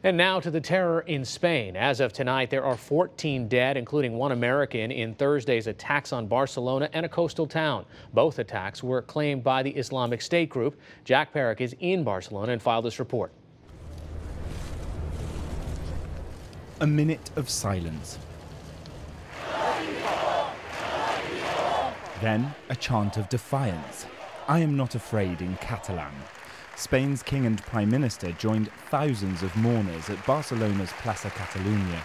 And now to the terror in Spain. As of tonight, there are 14 dead, including one American, in Thursday's attacks on Barcelona and a coastal town. Both attacks were claimed by the Islamic State group. Jack Parrick is in Barcelona and filed this report. A minute of silence. Then a chant of defiance. I am not afraid in Catalan. Spain's king and prime minister joined thousands of mourners at Barcelona's Plaça Catalunya.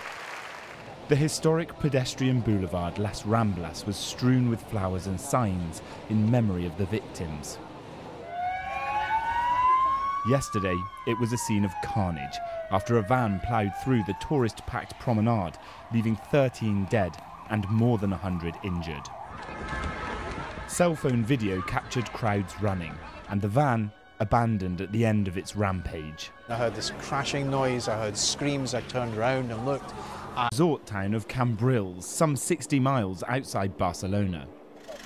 The historic pedestrian boulevard Las Ramblas was strewn with flowers and signs in memory of the victims. Yesterday, it was a scene of carnage after a van ploughed through the tourist-packed promenade, leaving 13 dead and more than 100 injured. Cell phone video captured crowds running, and the van abandoned at the end of its rampage. I heard this crashing noise, I heard screams, I turned around and looked. The resort town of Cambrils, some 60 miles outside Barcelona.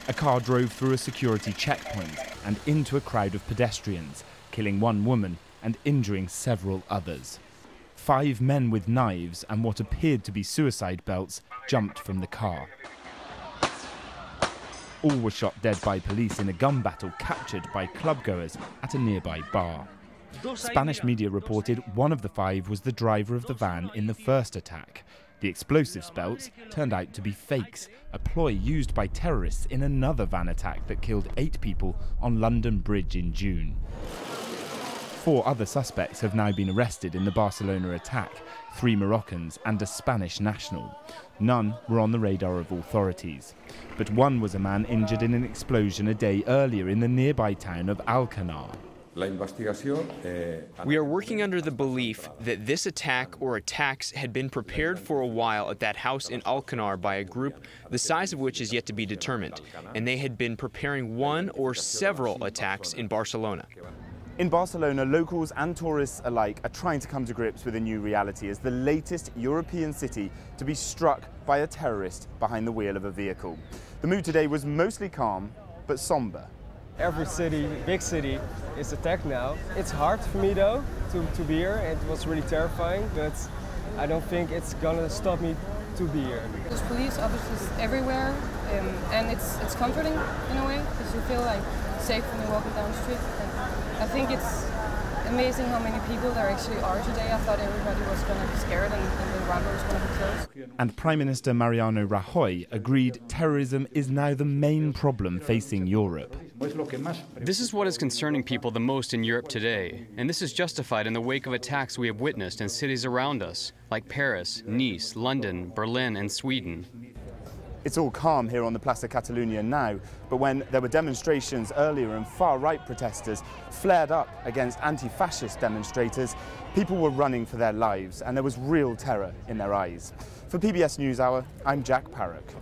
A car drove through a security checkpoint and into a crowd of pedestrians, killing one woman and injuring several others. 5 men with knives and what appeared to be suicide belts jumped from the car. All were shot dead by police in a gun battle captured by clubgoers at a nearby bar. Spanish media reported one of the 5 was the driver of the van in the first attack. The explosives belts turned out to be fakes, a ploy used by terrorists in another van attack that killed 8 people on London Bridge in June. 4 other suspects have now been arrested in the Barcelona attack, 3 Moroccans and a Spanish national. None were on the radar of authorities. But one was a man injured in an explosion a day earlier in the nearby town of Alcanar. We are working under the belief that this attack or attacks had been prepared for a while at that house in Alcanar by a group the size of which is yet to be determined, and they had been preparing one or several attacks in Barcelona. In Barcelona, locals and tourists alike are trying to come to grips with a new reality as the latest European city to be struck by a terrorist behind the wheel of a vehicle. The mood today was mostly calm, but somber. Every city, big city, is attacked now. It's hard for me though to be here. It was really terrifying, but I don't think it's gonna stop me to be here. There's police officers everywhere, and it's comforting in a way because you feel like safe when you're walking down the street. And I think it's amazing how many people there actually are today. I thought everybody was going to be scared and the Rambla was going to be closed. And Prime Minister Mariano Rajoy agreed terrorism is now the main problem facing Europe. This is what is concerning people the most in Europe today, and this is justified in the wake of attacks we have witnessed in cities around us, like Paris, Nice, London, Berlin, and Sweden. It's all calm here on the Plaça Catalunya now, but when there were demonstrations earlier and far-right protesters flared up against anti-fascist demonstrators, people were running for their lives and there was real terror in their eyes. For PBS NewsHour, I'm Jack Parrick.